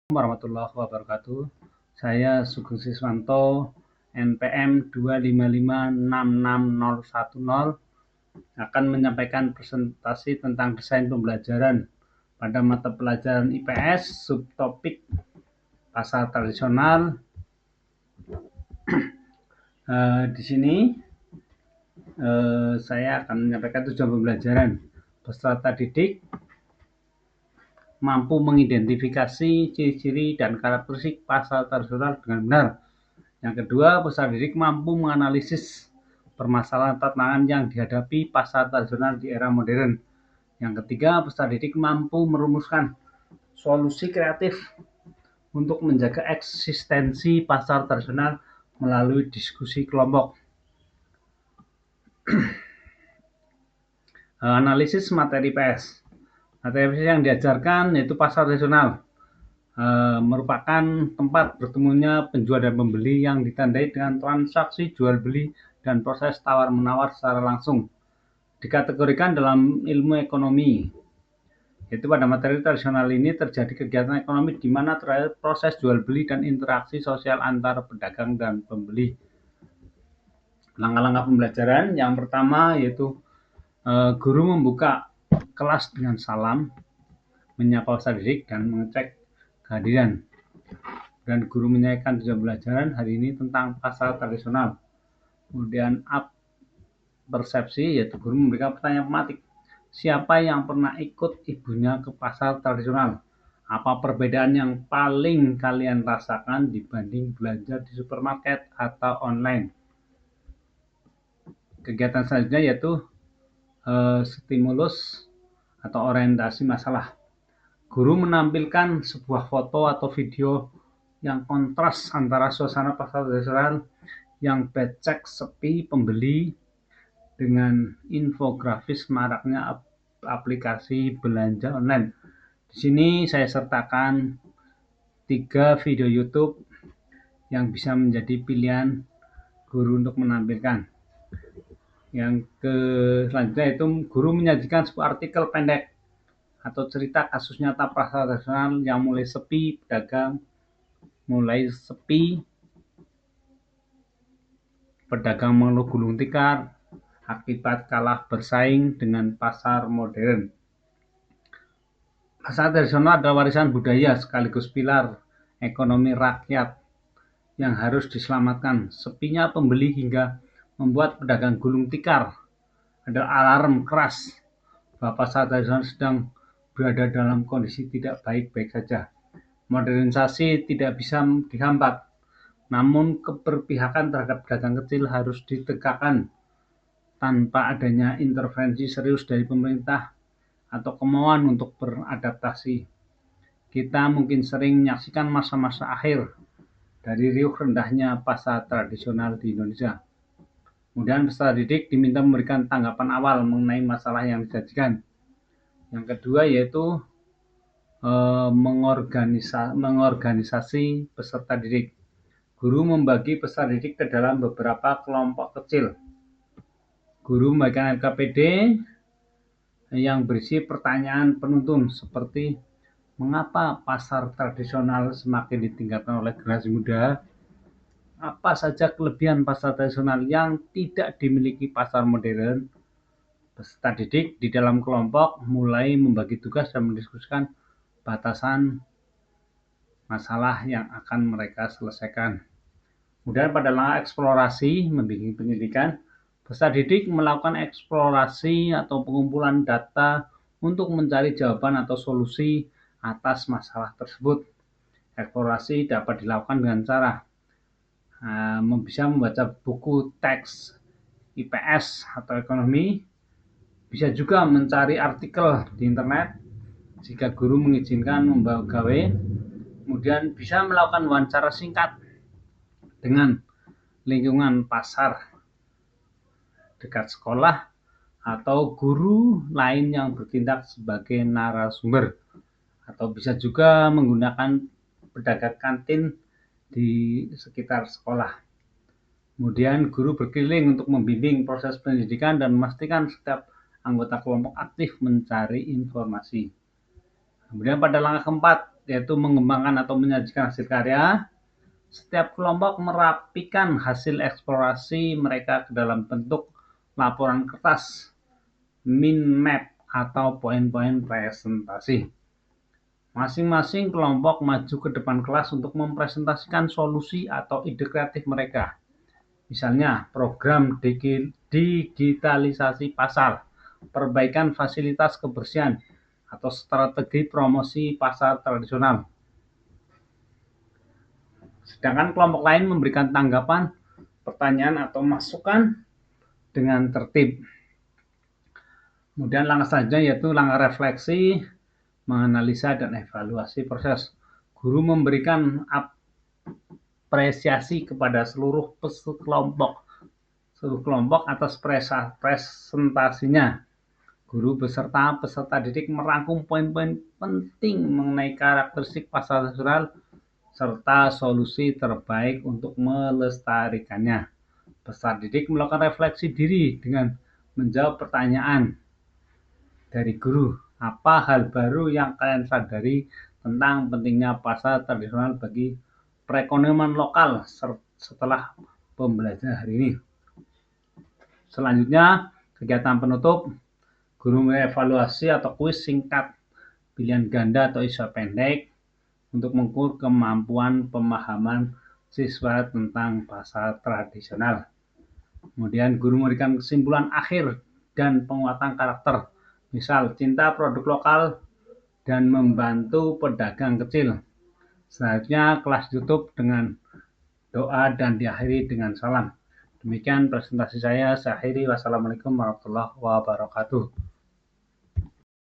Warahmatullahi wabarakatuh. Saya Sugeng Siswanto, NPM 2556610 akan menyampaikan presentasi tentang desain pembelajaran pada mata pelajaran IPS subtopik pasar tradisional. Di sini saya akan menyampaikan tujuan pembelajaran. Peserta didik mampu mengidentifikasi ciri-ciri dan karakteristik pasar tradisional dengan benar. Yang kedua, peserta didik mampu menganalisis permasalahan tantangan yang dihadapi pasar tradisional di era modern. Yang ketiga, peserta didik mampu merumuskan solusi kreatif untuk menjaga eksistensi pasar tradisional melalui diskusi kelompok. Analisis materi PS. Materi PS yang diajarkan yaitu pasar tradisional. Merupakan tempat bertemunya penjual dan pembeli yang ditandai dengan transaksi jual beli dan proses tawar-menawar secara langsung. Dikategorikan dalam ilmu ekonomi, yaitu pada materi tradisional ini terjadi kegiatan ekonomi di mana terjadi proses jual beli dan interaksi sosial antara pedagang dan pembeli. Langkah-langkah pembelajaran yang pertama yaitu guru membuka kelas dengan salam, menyapa peserta didik dan mengecek kehadiran. Dan guru menyampaikan tujuan pembelajaran hari ini tentang pasar tradisional. Kemudian persepsi, yaitu guru memberikan pertanyaan pematik. Siapa yang pernah ikut ibunya ke pasar tradisional? Apa perbedaan yang paling kalian rasakan dibanding belanja di supermarket atau online? Kegiatan selanjutnya yaitu stimulus atau orientasi masalah. Guru menampilkan sebuah foto atau video yang kontras antara suasana pasar tradisional yang becek, sepi pembeli dengan infografis maraknya aplikasi belanja online. Di sini saya sertakan 3 video YouTube yang bisa menjadi pilihan guru untuk menampilkan. Yang selanjutnya itu guru menyajikan sebuah artikel pendek atau cerita kasus nyata pasar tradisional yang mulai sepi, pedagang mengeluh gulung tikar akibat kalah bersaing dengan pasar modern. Pasar tradisional adalah warisan budaya sekaligus pilar ekonomi rakyat yang harus diselamatkan. Sepinya pembeli hingga membuat pedagang gulung tikar adalah alarm keras bahwa pasar tradisional sedang berada dalam kondisi tidak baik-baik saja. Modernisasi tidak bisa dihambat, namun keberpihakan terhadap pedagang kecil harus ditegakkan tanpa adanya intervensi serius dari pemerintah atau kemauan untuk beradaptasi. Kita mungkin sering menyaksikan masa-masa akhir dari riuh rendahnya pasar tradisional di Indonesia. Kemudian peserta didik diminta memberikan tanggapan awal mengenai masalah yang disajikan. Yang kedua yaitu mengorganisasi peserta didik. Guru membagi peserta didik ke dalam beberapa kelompok kecil. Guru membagikan LKPD yang berisi pertanyaan penuntun seperti mengapa pasar tradisional semakin ditinggalkan oleh generasi muda? Apa saja kelebihan pasar tradisional yang tidak dimiliki pasar modern? Peserta didik di dalam kelompok mulai membagi tugas dan mendiskusikan batasan masalah yang akan mereka selesaikan. Kemudian pada langkah eksplorasi membimbing pendidikan, peserta didik melakukan eksplorasi atau pengumpulan data untuk mencari jawaban atau solusi atas masalah tersebut. Eksplorasi dapat dilakukan dengan cara bisa membaca buku teks IPS atau ekonomi, bisa juga mencari artikel di internet jika guru mengizinkan membawa gawe, kemudian bisa melakukan wawancara singkat dengan lingkungan pasar dekat sekolah atau guru lain yang bertindak sebagai narasumber, atau bisa juga menggunakan pedagang kantin di sekitar sekolah. Kemudian guru berkeliling untuk membimbing proses pendidikan dan memastikan setiap anggota kelompok aktif mencari informasi. Kemudian pada langkah keempat yaitu mengembangkan atau menyajikan hasil karya. Setiap kelompok merapikan hasil eksplorasi mereka ke dalam bentuk laporan kertas, mind map, atau poin-poin presentasi. Masing-masing kelompok maju ke depan kelas untuk mempresentasikan solusi atau ide kreatif mereka. Misalnya, program digitalisasi pasar, perbaikan fasilitas kebersihan, atau strategi promosi pasar tradisional. Sedangkan kelompok lain memberikan tanggapan, pertanyaan, atau masukan dengan tertib. Kemudian langkah selanjutnya yaitu langkah refleksi, menganalisa, dan evaluasi proses. Guru memberikan apresiasi kepada seluruh kelompok atas presentasinya. Guru beserta peserta didik merangkum poin-poin penting mengenai karakteristik pasar tradisional serta solusi terbaik untuk melestarikannya. Peserta didik melakukan refleksi diri dengan menjawab pertanyaan dari guru. Apa hal baru yang kalian sadari tentang pentingnya pasar tradisional bagi perekonomian lokal setelah pembelajaran hari ini? Selanjutnya, kegiatan penutup. Guru mengevaluasi atau kuis singkat pilihan ganda atau isu pendek untuk mengukur kemampuan pemahaman siswa tentang pasar tradisional. Kemudian guru memberikan kesimpulan akhir dan penguatan karakter. Misal, cinta produk lokal dan membantu pedagang kecil. Selanjutnya kelas ditutup dengan doa dan diakhiri dengan salam. Demikian presentasi saya. Saya akhiri. Wassalamualaikum warahmatullahi wabarakatuh.